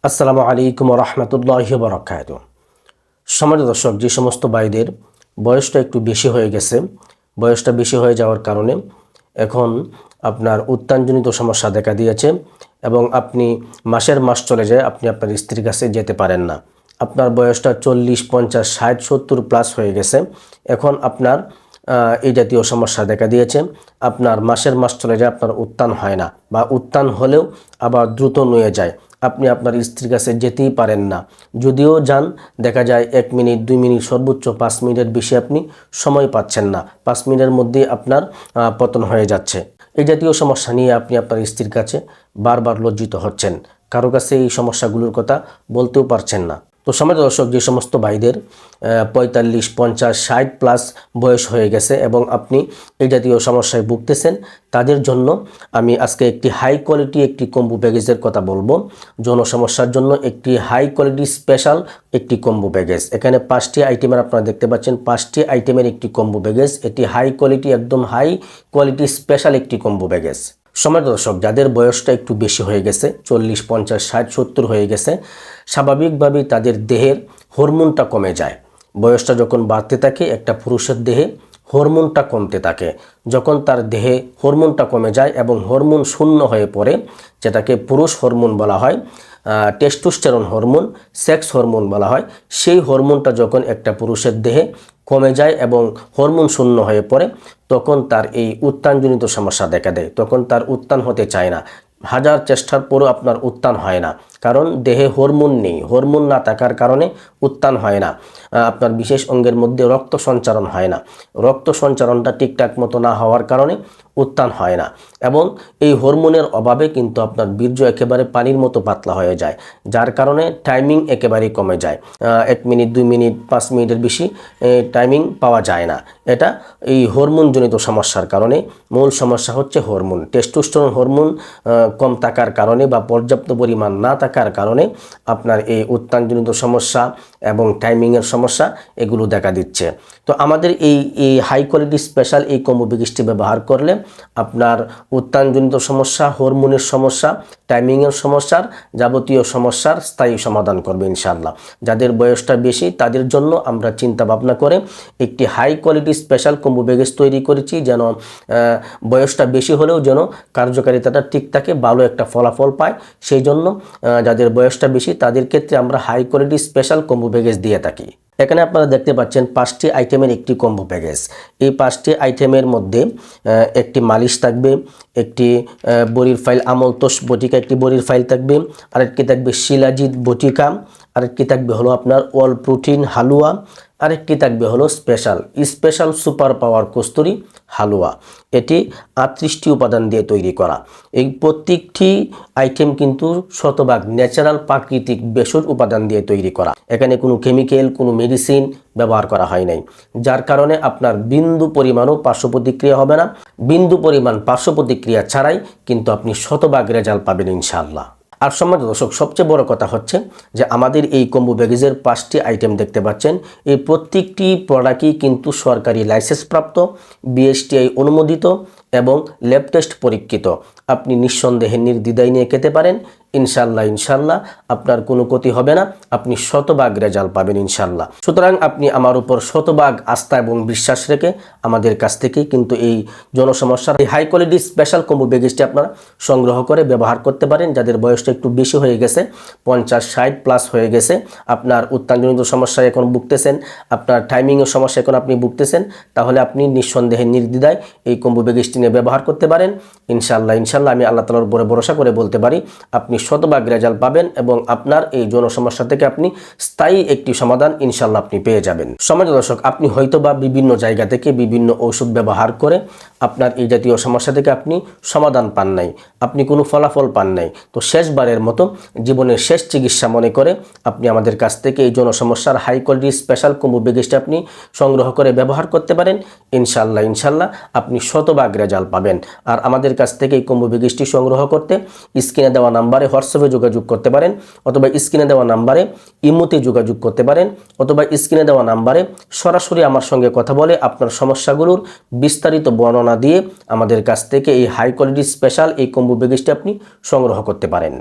আসসালামু আলাইকুম রহমতুল্লাহি বারাকাতু। সম্মানিত দর্শক, যে সমস্ত ভাইদের বয়সটা একটু বেশি হয়ে গেছে, বয়সটা বেশি হয়ে যাওয়ার কারণে এখন আপনার উত্তানজনিত সমস্যা দেখা দিয়েছে এবং আপনি মাস চলে যায় আপনি আপনার স্ত্রীর কাছে যেতে পারেন না। আপনার বয়সটা 40, 50, 60, 70 প্লাস হয়ে গেছে। এখন আপনার এই জাতীয় সমস্যা দেখা দিয়েছে। আপনার মাস চলে যায়, আপনার উত্তান হয় না, বা উত্তান হলেও আবার দ্রুত নুয়ে যায়। আপনি আপনার স্ত্রীর কাছে যেতেই পারেন না। যদিও যান, দেখা যায় 1 মিনিট, 2 মিনিট, সর্বোচ্চ 5 মিনিটের বেশি আপনি সময় পাচ্ছেন না। 5 মিনিটের মধ্যেই আপনার পতন হয়ে যাচ্ছে। এই জাতীয় সমস্যা নিয়ে আপনি আপনার স্ত্রীর কাছে বারবার লজ্জিত হচ্ছেন, কারো কাছে এই সমস্যাগুলোর কথা বলতেও পারছেন না। তো সম্মানিত দর্শক, যে সমস্ত ভাইদের 45, 50, 60 প্লাস বয়স হয়ে গেছে এবং আপনি এই জাতীয় সমস্যায় ভুগতেছেন, তাদের জন্য আমি আজকে একটি হাই কোয়ালিটি একটি কম্বো প্যাকেজের কথা বলবো। যৌন সমস্যার জন্য একটি হাই কোয়ালিটি স্পেশাল একটি কম্বো প্যাকেজ। এখানে 5টি আইটেমের আপনারা দেখতে পাচ্ছেন, 5টি আইটেমের একটি কম্বো প্যাকেজ। এটি হাই কোয়ালিটি, একদম হাই কোয়ালিটি স্পেশাল একটি কম্বো প্যাকেজ। সম্মানিত দর্শক, যাদের বয়সটা একটু বেশি হয়ে গেছে, 40, 50, 60, 70 হয়ে গেছে, স্বাভাবিকভাবেই তাদের দেহের হরমোনটা কমে যায়। বয়সটা যখন বাড়তে থাকে, একটা পুরুষের দেহে হরমোনটা কমতে থাকে। যখন তার দেহে হরমোনটা কমে যায় এবং হরমোন শূন্য হয়ে পড়ে, যেটাকে পুরুষ হরমোন বলা হয়, টেস্টোস্টেরন হরমোন, সেক্স হরমোন বলা হয়, সেই হরমোনটা যখন একটা পুরুষের দেহে কমে যায় এবং হরমোন শূন্য হয়ে পড়ে, তখন তার এই উত্তানজনিত সমস্যা দেখা দেয়। তখন তার উত্তান হতে চায় না। হাজার চেষ্টার পরও আপনার উত্তান হয় না, কারণ দেহে হরমোন নেই। হরমোন না থাকার কারণে উত্তান হয় না। আপনার বিশেষ অঙ্গের মধ্যে রক্ত সঞ্চারণ হয় না। রক্ত সঞ্চারণটা ঠিকঠাক মতো না হওয়ার কারণে উত্তান হয় না। এবং এই হরমোনের অভাবে কিন্তু আপনার বীর্য একেবারে পানির মতো পাতলা হয়ে যায়, যার কারণে টাইমিং একেবারেই কমে যায়। 1 মিনিট, 2 মিনিট, 5 মিনিটের বেশি টাইমিং পাওয়া যায় না। এটা এই হরমোনজনিত সমস্যার কারণে। মূল সমস্যা হচ্ছে হরমোন, টেস্টোস্টেরন হরমোন কম থাকার কারণে বা পর্যাপ্ত পরিমাণ না থাকার কারণে আপনার এই উত্তানজনিত সমস্যা এবং টাইমিংয়ের সমস্যা এগুলো দেখা দিচ্ছে। তো আমাদের এই হাই কোয়ালিটি স্পেশাল এই কম্বো প্যাকেজটি ব্যবহার করলে আপনার উত্তানজনিত সমস্যা, হরমোনের সমস্যা, টাইমিংয়ের সমস্যার যাবতীয় সমস্যার স্থায়ী সমাধান করবে ইনশাআল্লাহ। যাদের বয়সটা বেশি, তাদের জন্য আমরা চিন্তা ভাবনা করে একটি high quality special combo package তৈরি করেছি, যেন বয়সটা বেশি হলেও যেন কার্যকারিতাটা ঠিক থাকে, ভালো একটা ফলাফল পায়। সেই জন্য যাদের বয়সটা বেশি, তাদের ক্ষেত্রে আমরা high quality special combo package দিয়ে থাকি। এখানে আপনারা দেখতে পাচ্ছেন 5টি আইটেমের একটি কম্বো প্যাকেজ। এই 5টি আইটেমের মধ্যে একটি মালিশ থাকবে, একটি বড়ির ফাইল আমলতোষ বটিকা, একটি বড়ির ফাইল থাকবে, আরেকটি থাকবে শিলাজিৎ বটিকা, আরেকটি থাকবে হলো আপনার অল প্রোটিন হালুয়া, আরেকটি থাকবে হলো স্পেশাল সুপার পাওয়ার কস্তুরি হালুয়া। এটি 38টি উপাদান দিয়ে তৈরি করা। এই প্রত্যেকটি আইটেম কিন্তু শতভাগ ন্যাচারাল, প্রাকৃতিক, ভেষজ উপাদান দিয়ে তৈরি করা। এখানে কোনো কেমিক্যাল, কোনো মেডিসিন ব্যবহার করা হয় নাই, যার কারণে আপনার বিন্দু পরিমাণও পার্শ্ব প্রতিক্রিয়া হবে না। বিন্দু পরিমাণ পার্শ্ব প্রতিক্রিয়া ছাড়াই কিন্তু আপনি শতভাগ রেজাল্ট পাবেন ইনশাআল্লাহ। আর সম্মানিত দর্শক, সবচেয়ে বড় কথা হচ্ছে যে আমাদের এই কম্বো প্যাকেজের 5টি আইটেম দেখতে পাচ্ছেন, এই প্রত্যেকটি প্রোডাক্টই কিন্তু সরকারি লাইসেন্সপ্রাপ্ত, বিএসটিআই অনুমোদিত এবং ল্যাব টেস্ট পরীক্ষিত। আপনি নিঃসন্দেহে নির্দ্বিধায় নিয়ে খেতে পারেন ইনশাল্লাহ। আপনার কোনো ক্ষতি হবে না, আপনি শতভাগ রেজাল্ট পাবেন ইনশাল্লাহ। সুতরাং আপনি আমার উপর শতভাগ আস্থা এবং বিশ্বাস রেখে আমাদের কাছ থেকে কিন্তু এই জনসমস্যার এই হাই কোয়ালিটি স্পেশাল কম্বো প্যাকেজটি আপনারা সংগ্রহ করে ব্যবহার করতে পারেন। যাদের বয়সটা একটু বেশি হয়ে গেছে, 50, 60 প্লাস হয়ে গেছে, আপনার উত্তানজনিত সমস্যায় এখন ভুগতেছেন, আপনার টাইমিংয়ের সমস্যা এখন আপনি ভুগতেছেন, তাহলে আপনি নিঃসন্দেহে নির্দ্বিধায় এই কম্বো প্যাকেজটি নিয়ে ব্যবহার করতে পারেন ইনশাল্লাহ। আমি আল্লাহ তাআলার উপরে ভরসা করে বলতে পারি আপনি শতভাগ রেজাল্ট পাবেন এবং আপনার এই যৌন সমস্যা থেকে আপনি স্থায়ী একটি সমাধান ইনশাল্লাহ আপনি পেয়ে যাবেন। সম্মানিত দর্শক, আপনি হয়তোবা বিভিন্ন জায়গা থেকে বিভিন্ন ঔষধ ব্যবহার করে আপনার এই জাতীয় সমস্যা থেকে আপনি সমাধান পান নাই, আপনি কোনো ফলাফল পান নাই। তো শেষবারের মতো জীবনের শেষ চিকিৎসা মনে করে আপনি আমাদের কাছ থেকে এই যৌন সমস্যার হাই কোয়ালিটি স্পেশাল কম্বো প্যাকেজটি আপনি সংগ্রহ করে ব্যবহার করতে পারেন ইনশাল্লাহ। আপনি শতভাগ রেজাল্ট পাবেন। আর আমাদের কাছ থেকে এই কম্বো প্যাকেজটি সংগ্রহ করতে স্ক্রিনে দেওয়া নাম্বারে হোয়াটসঅ্যাপে যোগাযোগ করতে পারেন, অথবা স্ক্রিনে দেওয়া নাম্বারে ইমোতে যোগাযোগ করতে পারেন, অথবা স্ক্রিনে দেওয়া নাম্বারে সরাসরি আমার সঙ্গে কথা বলে আপনার সমস্যাগুলোর বিস্তারিত বর্ণনা দিয়ে আমাদের কাছ থেকে এই হাই কোয়ালিটি স্পেশাল এই কম্বো প্যাকেজটি আপনি সংগ্রহ করতে পারেন।